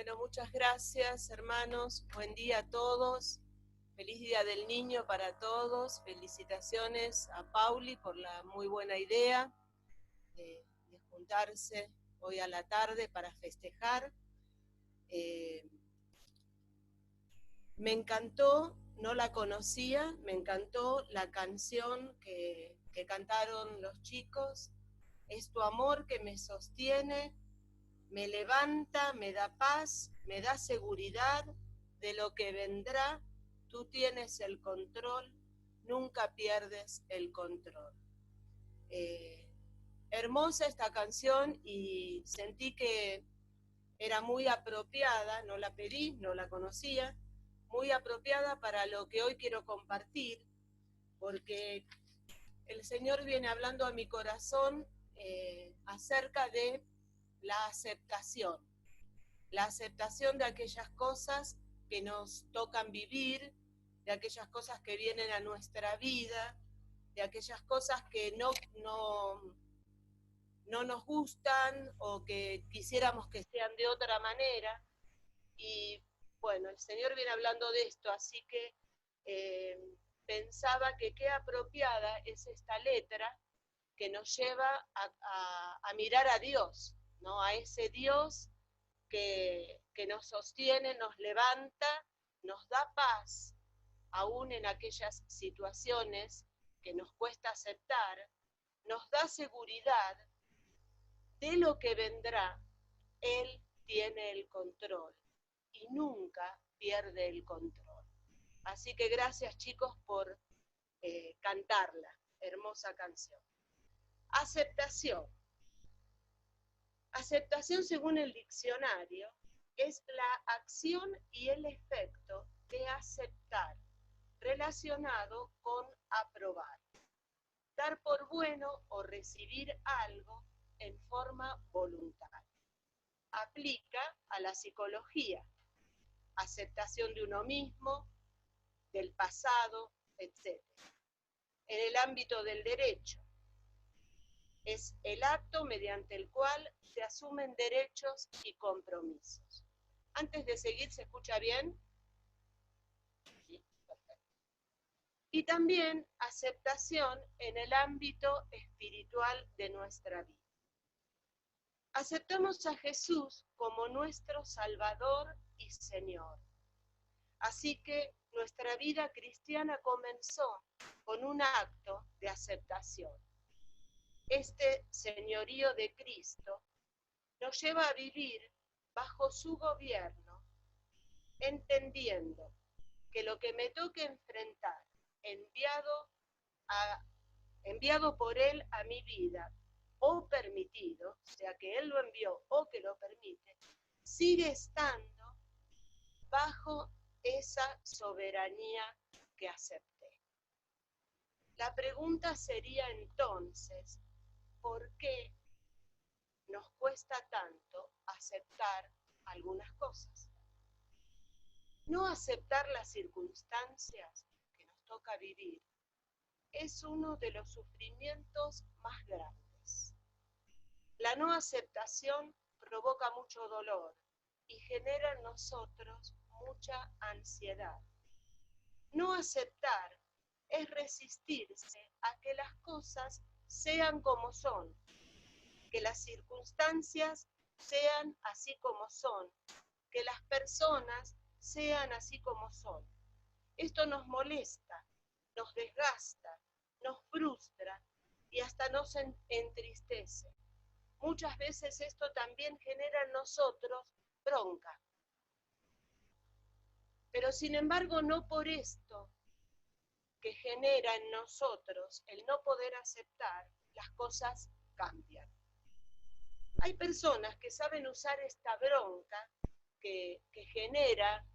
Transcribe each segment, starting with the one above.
Bueno, muchas gracias, hermanos. Buen día a todos. Feliz Día del Niño para todos. Felicitaciones a Pauli por la muy buena idea de juntarse hoy a la tarde para festejar. Me encantó, no la conocía, me encantó la canción que cantaron los chicos. Es tu amor que me sostiene, me levanta, me da paz, me da seguridad de lo que vendrá. Tú tienes el control, nunca pierdes el control. Hermosa esta canción y sentí que era muy apropiada, no la pedí, no la conocía, muy apropiada para lo que hoy quiero compartir, porque el Señor viene hablando a mi corazón acerca de la aceptación de aquellas cosas que nos tocan vivir, de aquellas cosas que vienen a nuestra vida, de aquellas cosas que no nos gustan o que quisiéramos que sean de otra manera. Y bueno, el Señor viene hablando de esto, así que pensaba que qué apropiada es esta letra que nos lleva a mirar a Dios, ¿no? A ese Dios que nos sostiene, nos levanta, nos da paz, aún en aquellas situaciones que nos cuesta aceptar, nos da seguridad de lo que vendrá. Él tiene el control y nunca pierde el control. Así que gracias, chicos, por cantarla, hermosa canción. Aceptación. Aceptación, según el diccionario, es la acción y el efecto de aceptar, relacionado con aprobar, dar por bueno o recibir algo en forma voluntaria. Aplica a la psicología, aceptación de uno mismo, del pasado, etc. En el ámbito del derecho, es el acto mediante el cual se asumen derechos y compromisos. Antes de seguir, ¿se escucha bien? Sí, perfecto. Y también aceptación en el ámbito espiritual de nuestra vida. Aceptamos a Jesús como nuestro Salvador y Señor. Así que nuestra vida cristiana comenzó con un acto de aceptación. Este señorío de Cristo nos lleva a vivir bajo su gobierno, entendiendo que lo que me toque enfrentar, enviado por Él a mi vida, o permitido, o sea que Él lo envió o que lo permite, sigue estando bajo esa soberanía que acepté. La pregunta sería entonces, ¿por qué nos cuesta tanto aceptar algunas cosas? No aceptar las circunstancias que nos toca vivir es uno de los sufrimientos más grandes. La no aceptación provoca mucho dolor y genera en nosotros mucha ansiedad. No aceptar es resistirse a que las cosas sean como son, que las circunstancias sean así como son, que las personas sean así como son. Esto nos molesta, nos desgasta, nos frustra y hasta nos entristece. Muchas veces esto también genera en nosotros bronca. Pero sin embargo, no por esto que genera en nosotros el no poder aceptar, las cosas cambian. Hay personas que saben usar esta bronca que genera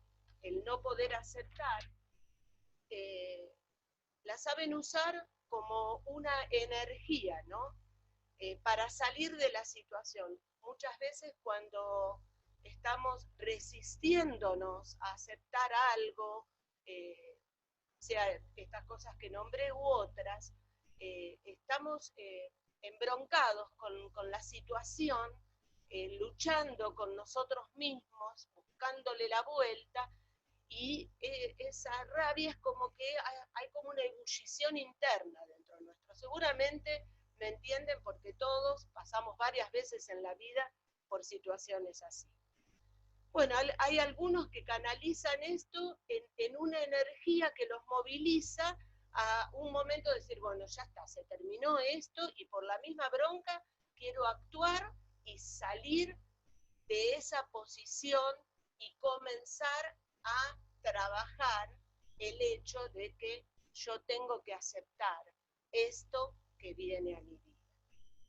el no poder aceptar, la saben usar como una energía, ¿no? Para salir de la situación. Muchas veces cuando estamos resistiéndonos a aceptar algo, sea estas cosas que nombré u otras, estamos embroncados con la situación luchando con nosotros mismos, buscándole la vuelta, y esa rabia es como que hay como una ebullición interna dentro nuestro. Seguramente me entienden porque todos pasamos varias veces en la vida por situaciones así. Bueno, hay algunos que canalizan esto en una energía que los moviliza a un momento de decir, bueno, ya está, se terminó esto y por la misma bronca quiero actuar y salir de esa posición y comenzar a trabajar el hecho de que yo tengo que aceptar esto que viene a mi vida.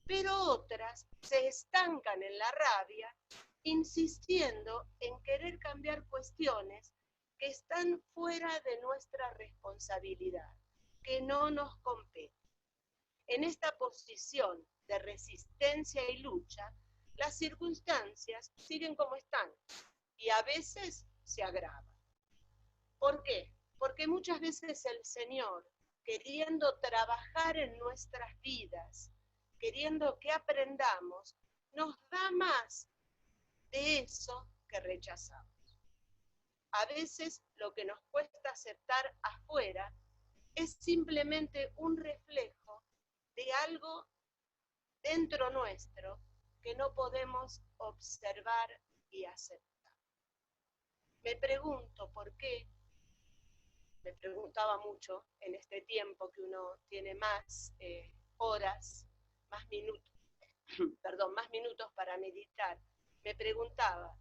Pero otras se estancan en la rabia, insistiendo en querer cambiar cuestiones que están fuera de nuestra responsabilidad, que no nos competen. En esta posición de resistencia y lucha, las circunstancias siguen como están y a veces se agravan. ¿Por qué? Porque muchas veces el Señor, queriendo trabajar en nuestras vidas, queriendo que aprendamos, nos da más de eso que rechazamos. A veces lo que nos cuesta aceptar afuera es simplemente un reflejo de algo dentro nuestro que no podemos observar y aceptar. Me pregunto por qué, me preguntaba mucho en este tiempo que uno tiene más horas, más minutos, más minutos para meditar, me preguntaba,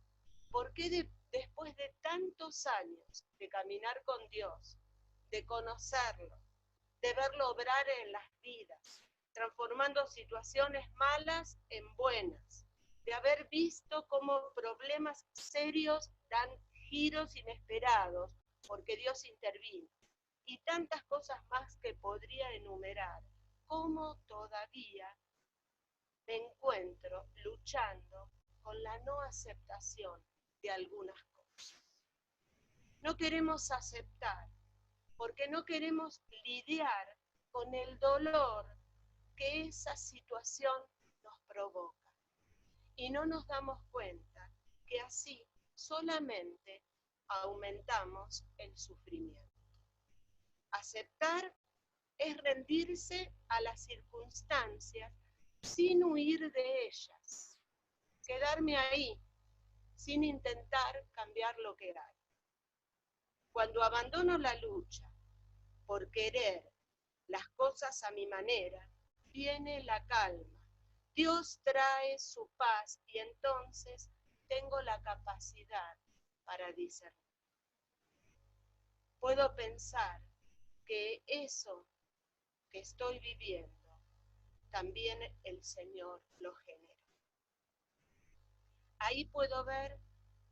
¿por qué después de tantos años de caminar con Dios, de conocerlo, de verlo obrar en las vidas, transformando situaciones malas en buenas, de haber visto cómo problemas serios dan giros inesperados porque Dios intervino, y tantas cosas más que podría enumerar, cómo todavía me encuentro luchando con la no aceptación de algunas cosas? No queremos aceptar porque no queremos lidiar con el dolor que esa situación nos provoca. Y no nos damos cuenta que así solamente aumentamos el sufrimiento. Aceptar es rendirse a las circunstancias sin huir de ellas, quedarme ahí sin intentar cambiar lo que hay. Cuando abandono la lucha por querer las cosas a mi manera, viene la calma. Dios trae su paz y entonces tengo la capacidad para discernir. Puedo pensar que eso que estoy viviendo, también el Señor lo genera. Ahí puedo ver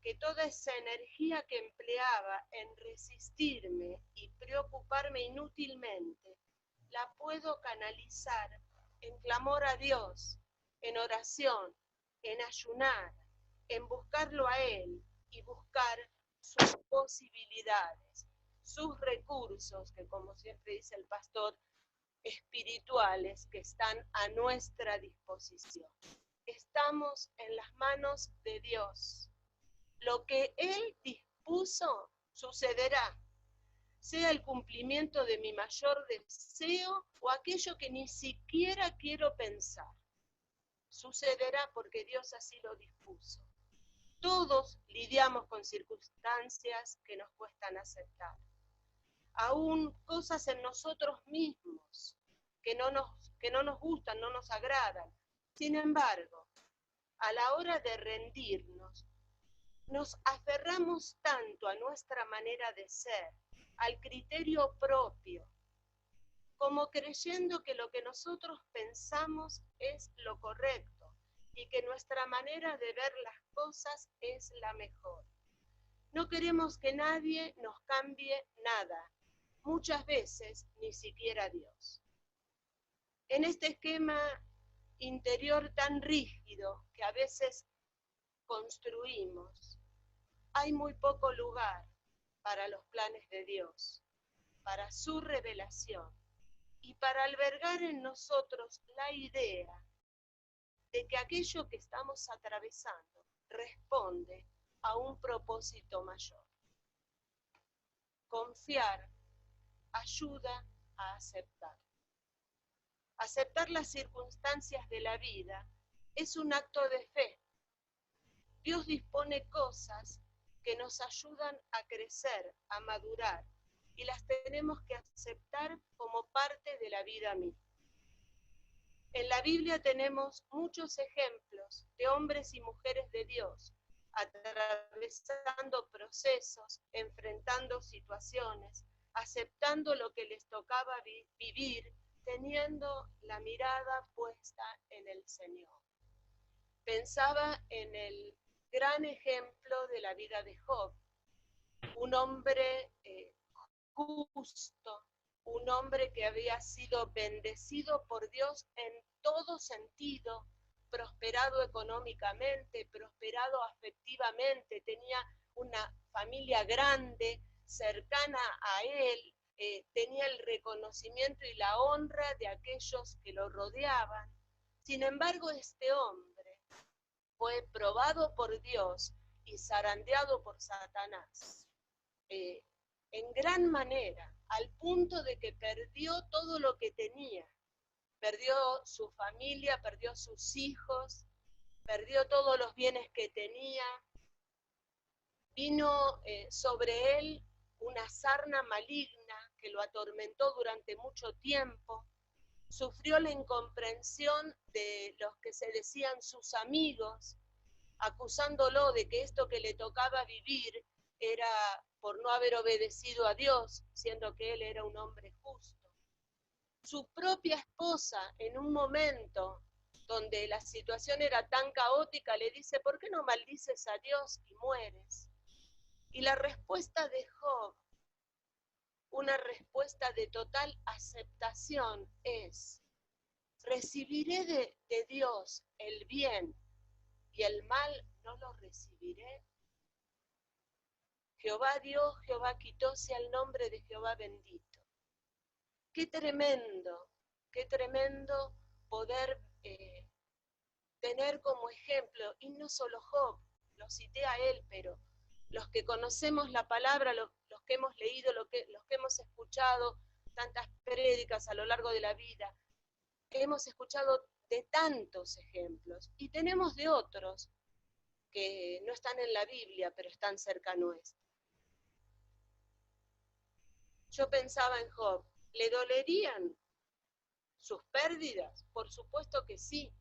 que toda esa energía que empleaba en resistirme y preocuparme inútilmente, la puedo canalizar en clamor a Dios, en oración, en ayunar, en buscarlo a Él y buscar sus posibilidades, sus recursos, que como siempre dice el pastor, espirituales que están a nuestra disposición. Estamos en las manos de Dios. Lo que Él dispuso sucederá, sea el cumplimiento de mi mayor deseo o aquello que ni siquiera quiero pensar. Sucederá porque Dios así lo dispuso. Todos lidiamos con circunstancias que nos cuestan aceptar. Aún cosas en nosotros mismos que no nos gustan, no nos agradan. Sin embargo, a la hora de rendirnos, nos aferramos tanto a nuestra manera de ser, al criterio propio, como creyendo que lo que nosotros pensamos es lo correcto y que nuestra manera de ver las cosas es la mejor. No queremos que nadie nos cambie nada, muchas veces ni siquiera Dios. En este esquema interior tan rígido que a veces construimos, hay muy poco lugar para los planes de Dios, para su revelación y para albergar en nosotros la idea de que aquello que estamos atravesando responde a un propósito mayor. Confiar ayuda a aceptar. Aceptar las circunstancias de la vida es un acto de fe. Dios dispone cosas que nos ayudan a crecer, a madurar, y las tenemos que aceptar como parte de la vida misma. En la Biblia tenemos muchos ejemplos de hombres y mujeres de Dios, atravesando procesos, enfrentando situaciones, aceptando lo que les tocaba vivir, teniendo la mirada puesta en el Señor. Pensaba en el gran ejemplo de la vida de Job, un hombre justo, un hombre que había sido bendecido por Dios en todo sentido, prosperado económicamente, prosperado afectivamente, tenía una familia grande, cercana a él, tenía el reconocimiento y la honra de aquellos que lo rodeaban. Sin embargo, este hombre fue probado por Dios y zarandeado por Satanás. En gran manera, al punto de que perdió todo lo que tenía. Perdió su familia, perdió sus hijos, perdió todos los bienes que tenía. Vino sobre él una sarna maligna que lo atormentó durante mucho tiempo. Sufrió la incomprensión de los que se decían sus amigos, acusándolo de que esto que le tocaba vivir era por no haber obedecido a Dios, siendo que él era un hombre justo. Su propia esposa, en un momento donde la situación era tan caótica, le dice, ¿por qué no maldices a Dios y mueres? Y la respuesta de Job, una respuesta de total aceptación, es, recibiré de Dios el bien y el mal no lo recibiré. Jehová dio, Jehová quitó, sea el nombre de Jehová bendito. Qué tremendo poder tener como ejemplo, y no solo Job, lo cité a él, pero los que conocemos la palabra, los que hemos leído, los que hemos escuchado tantas prédicas a lo largo de la vida, hemos escuchado de tantos ejemplos, y tenemos de otros que no están en la Biblia, pero están cerca nuestra. Yo pensaba en Job, ¿le dolerían sus pérdidas? Por supuesto que sí.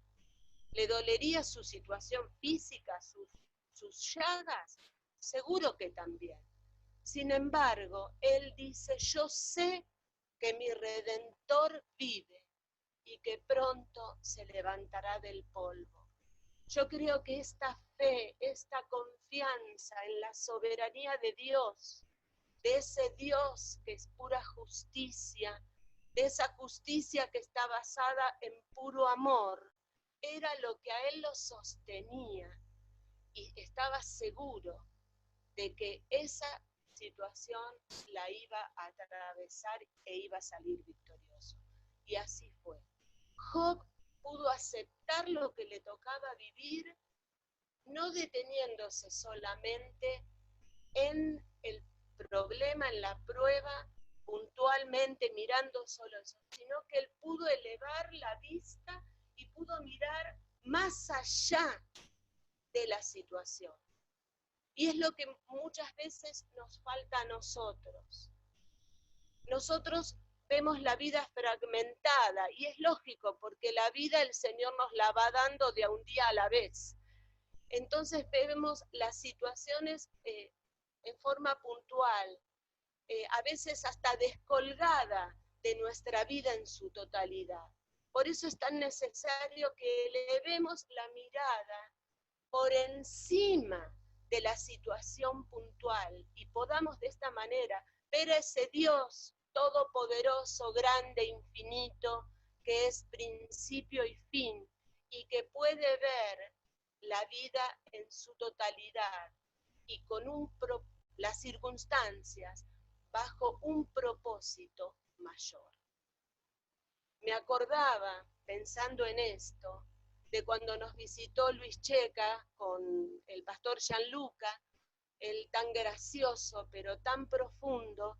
¿Le dolería su situación física, sus llagas? Seguro que también. Sin embargo, él dice, yo sé que mi Redentor vive y que pronto se levantará del polvo. Yo creo que esta fe, esta confianza en la soberanía de Dios, de ese Dios que es pura justicia, de esa justicia que está basada en puro amor, era lo que a él lo sostenía y estaba seguro de que esa situación la iba a atravesar e iba a salir victorioso. Y así fue. Job pudo aceptar lo que le tocaba vivir, no deteniéndose solamente en el problema, en la prueba, puntualmente mirando solo eso, sino que él pudo elevar la vista y pudo mirar más allá de la situación. Y es lo que muchas veces nos falta a nosotros. Nosotros vemos la vida fragmentada, y es lógico, porque la vida el Señor nos la va dando de a un día a la vez. Entonces vemos las situaciones en forma puntual, a veces hasta descolgada de nuestra vida en su totalidad. Por eso es tan necesario que elevemos la mirada por encima de la situación puntual y podamos de esta manera ver a ese Dios todopoderoso, grande, infinito, que es principio y fin, y que puede ver la vida en su totalidad y con las circunstancias bajo un propósito mayor. Me acordaba, pensando en esto, de cuando nos visitó Luis Checa con el pastor Gianluca, el tan gracioso pero tan profundo,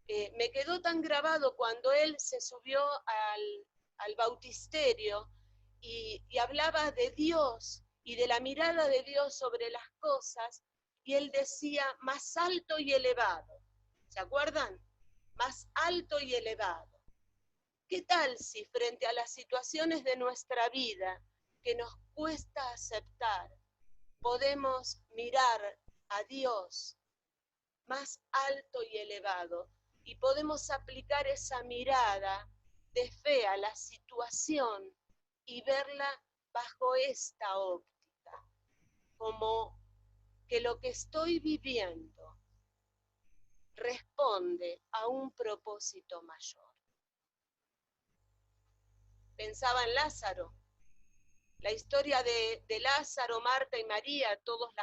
me quedó tan grabado cuando él se subió al bautisterio y hablaba de Dios y de la mirada de Dios sobre las cosas, y él decía más alto y elevado. ¿Se acuerdan? Más alto y elevado. ¿Qué tal si frente a las situaciones de nuestra vida que nos cuesta aceptar, podemos mirar a Dios más alto y elevado y podemos aplicar esa mirada de fe a la situación y verla bajo esta óptica, como que lo que estoy viviendo responde a un propósito mayor? Pensaba en Lázaro. La historia de Lázaro, Marta y María, todos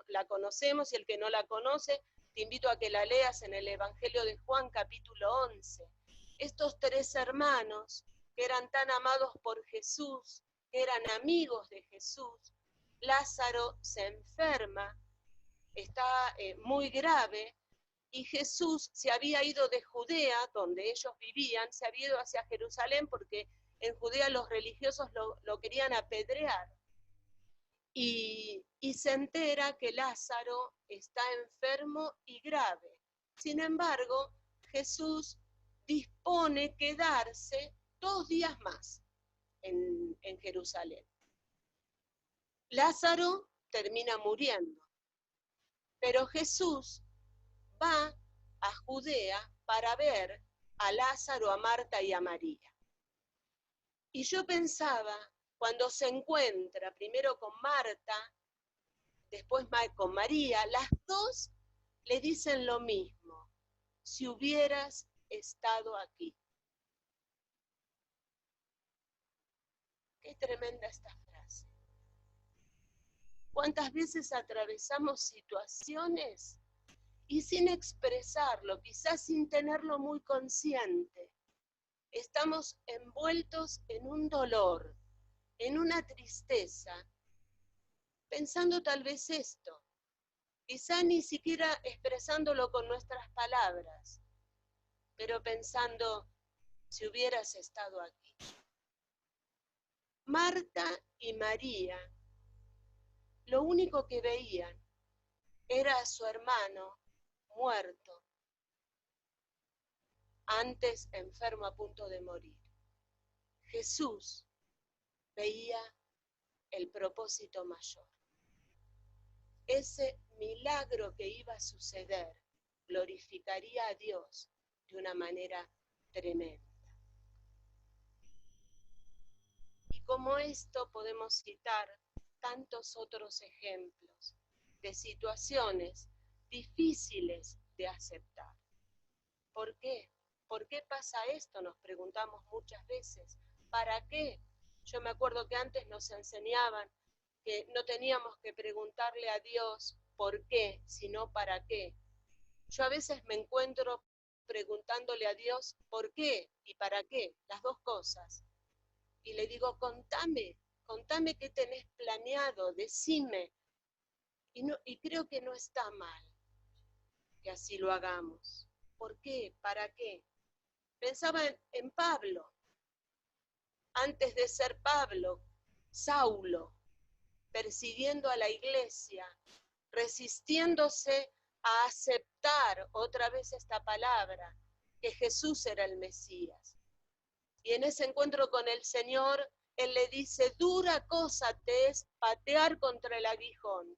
la conocemos, y el que no la conoce, te invito a que la leas en el Evangelio de Juan, capítulo 11. Estos tres hermanos, que eran tan amados por Jesús, que eran amigos de Jesús, Lázaro se enferma, está muy grave, y Jesús se había ido de Judea, donde ellos vivían, se había ido hacia Jerusalén porque en Judea los religiosos lo querían apedrear. Y se entera que Lázaro está enfermo y grave. Sin embargo, Jesús dispone quedarse 2 días más en Jerusalén. Lázaro termina muriendo, pero Jesús va a Judea para ver a Lázaro, a Marta y a María. Y yo pensaba, cuando se encuentra primero con Marta, después con María, las dos le dicen lo mismo: si hubieras estado aquí. Qué tremenda esta frase. ¿Cuántas veces atravesamos situaciones y sin expresarlo, quizás sin tenerlo muy consciente, estamos envueltos en un dolor, en una tristeza, pensando tal vez esto, quizá ni siquiera expresándolo con nuestras palabras, pero pensando, si hubieras estado aquí. Marta y María, lo único que veían era a su hermano muerto, antes enfermo a punto de morir. Jesús veía el propósito mayor. Ese milagro que iba a suceder glorificaría a Dios de una manera tremenda. Y como esto podemos citar tantos otros ejemplos de situaciones difíciles de aceptar. ¿Por qué? ¿Por qué pasa esto? Nos preguntamos muchas veces. ¿Para qué? Yo me acuerdo que antes nos enseñaban que no teníamos que preguntarle a Dios por qué, sino para qué. Yo a veces me encuentro preguntándole a Dios por qué y para qué, las dos cosas. Y le digo, contame qué tenés planeado, decime. Y creo que no está mal que así lo hagamos. ¿Por qué? ¿Para qué? Pensaba en Pablo. Antes de ser Pablo, Saulo, persiguiendo a la iglesia, resistiéndose a aceptar otra vez esta palabra, que Jesús era el Mesías. Y en ese encuentro con el Señor, Él le dice, dura cosa te es patear contra el aguijón.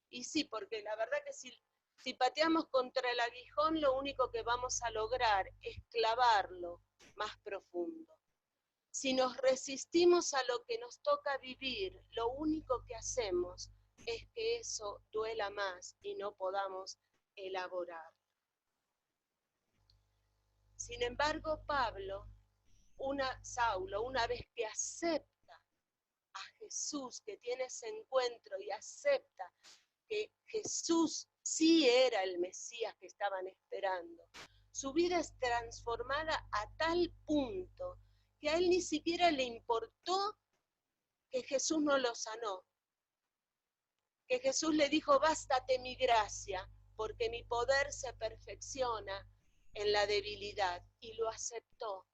Y sí, porque la verdad que si pateamos contra el aguijón, lo único que vamos a lograr es clavarlo más profundo. Si nos resistimos a lo que nos toca vivir, lo único que hacemos es que eso duela más y no podamos elaborar. Sin embargo, Saulo, una vez que acepta a Jesús, que tiene ese encuentro y acepta que Jesús sí era el Mesías que estaban esperando, su vida es transformada a tal punto que a él ni siquiera le importó que Jesús no lo sanó, que Jesús le dijo, bástate mi gracia, porque mi poder se perfecciona en la debilidad, y lo aceptó.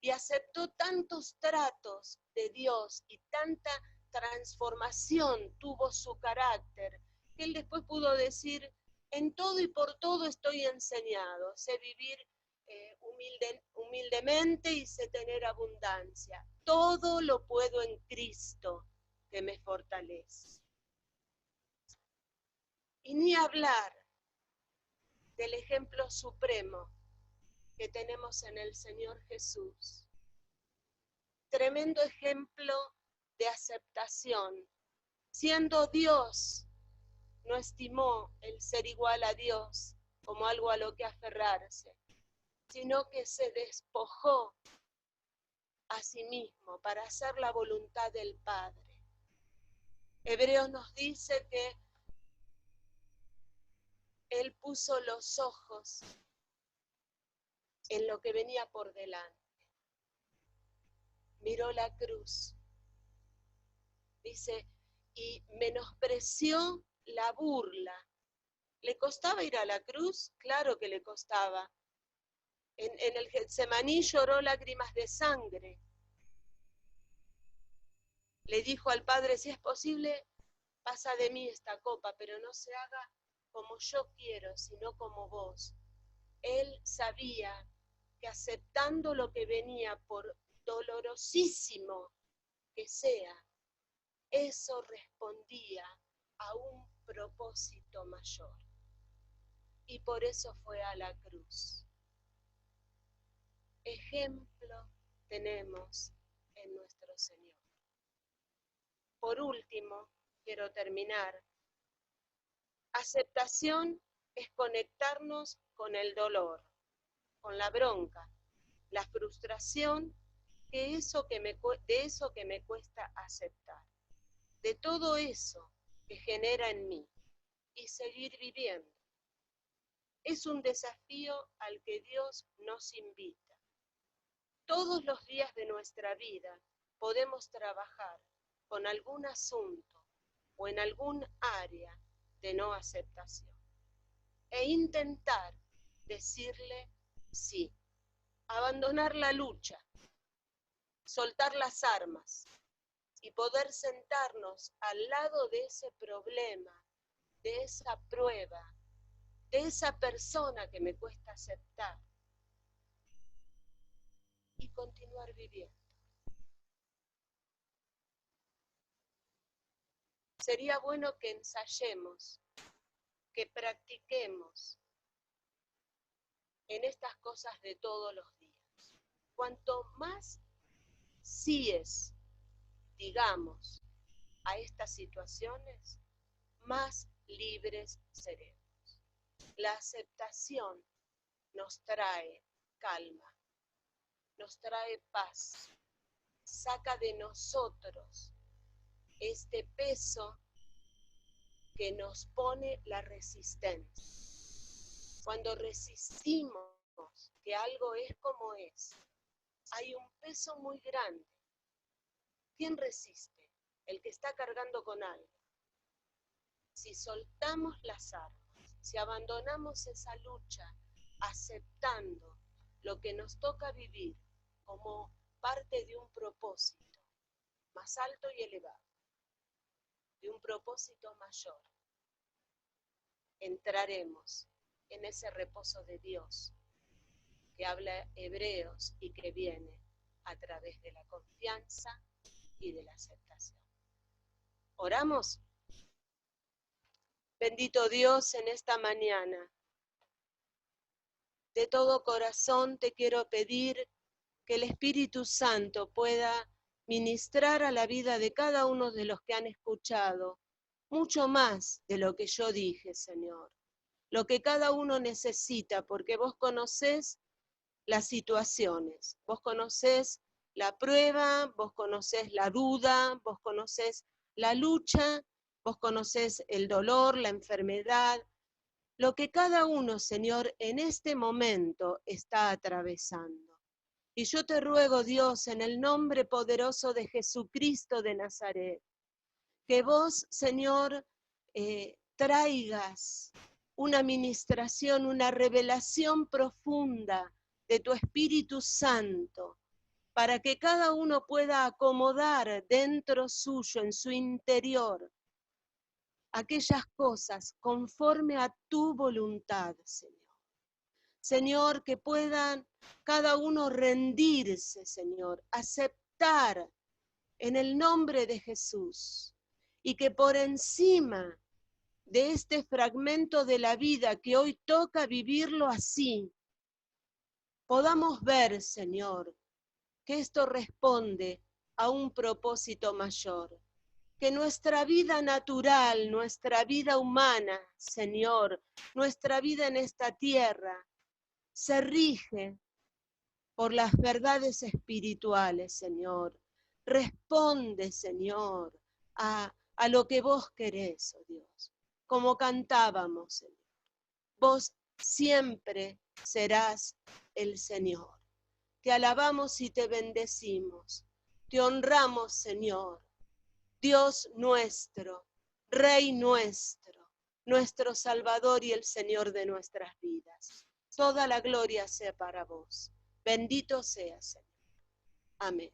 Y aceptó tantos tratos de Dios y tanta transformación tuvo su carácter, que él después pudo decir, en todo y por todo estoy enseñado, sé vivir humildemente y sé tener abundancia. Todo lo puedo en Cristo que me fortalece. Y ni hablar del ejemplo supremo que tenemos en el Señor Jesús. Tremendo ejemplo de aceptación. Siendo Dios, no estimó el ser igual a Dios como algo a lo que aferrarse, sino que se despojó a sí mismo para hacer la voluntad del Padre. Hebreos nos dice que Él puso los ojos en lo que venía por delante. Miró la cruz, dice, y menospreció la burla. ¿Le costaba ir a la cruz? Claro que le costaba. En el Getsemaní lloró lágrimas de sangre. Le dijo al Padre, si es posible, pasa de mí esta copa, pero no se haga como yo quiero, sino como vos. Él sabía que aceptando lo que venía, por dolorosísimo que sea, eso respondía a un propósito mayor. Y por eso fue a la cruz. Ejemplo tenemos en nuestro Señor. Por último, quiero terminar. Aceptación es conectarnos con el dolor, con la bronca, la frustración, de eso que me cuesta aceptar, de todo eso que genera en mí, y seguir viviendo. Es un desafío al que Dios nos invita. Todos los días de nuestra vida podemos trabajar con algún asunto o en algún área de no aceptación e intentar decirle sí, abandonar la lucha, soltar las armas y poder sentarnos al lado de ese problema, de esa prueba, de esa persona que me cuesta aceptar y continuar viviendo. Sería bueno que ensayemos, que practiquemos en estas cosas de todos los días. Cuanto más síes, digamos, a estas situaciones, más libres seremos. La aceptación nos trae calma, nos trae paz, saca de nosotros este peso que nos pone la resistencia. Cuando resistimos que algo es como es, hay un peso muy grande. ¿Quién resiste? El que está cargando con algo. Si soltamos las armas, si abandonamos esa lucha, aceptando lo que nos toca vivir como parte de un propósito más alto y elevado, de un propósito mayor, entraremos en ese reposo de Dios que habla Hebreos y que viene a través de la confianza y de la aceptación. ¿Oramos? Bendito Dios, en esta mañana, de todo corazón te quiero pedir que el Espíritu Santo pueda ministrar a la vida de cada uno de los que han escuchado, mucho más de lo que yo dije, Señor. Lo que cada uno necesita, porque vos conocés las situaciones, vos conocés la prueba, vos conocés la duda, vos conocés la lucha, vos conocés el dolor, la enfermedad, lo que cada uno, Señor, en este momento está atravesando. Y yo te ruego, Dios, en el nombre poderoso de Jesucristo de Nazaret, que vos, Señor, traigas una ministración, una revelación profunda de tu Espíritu Santo, para que cada uno pueda acomodar dentro suyo, en su interior, aquellas cosas conforme a tu voluntad, Señor. Señor, que puedan cada uno rendirse, Señor, aceptar en el nombre de Jesús, y que por encima de este fragmento de la vida que hoy toca vivirlo así, podamos ver, Señor, que esto responde a un propósito mayor, que nuestra vida natural, nuestra vida humana, Señor, nuestra vida en esta tierra, se rige por las verdades espirituales, Señor. Responde, Señor, a lo que vos querés, oh Dios. Como cantábamos, Señor. Vos siempre serás el Señor. Te alabamos y te bendecimos. Te honramos, Señor. Dios nuestro, Rey nuestro, nuestro Salvador y el Señor de nuestras vidas. Toda la gloria sea para vos. Bendito seas, Señor. Amén.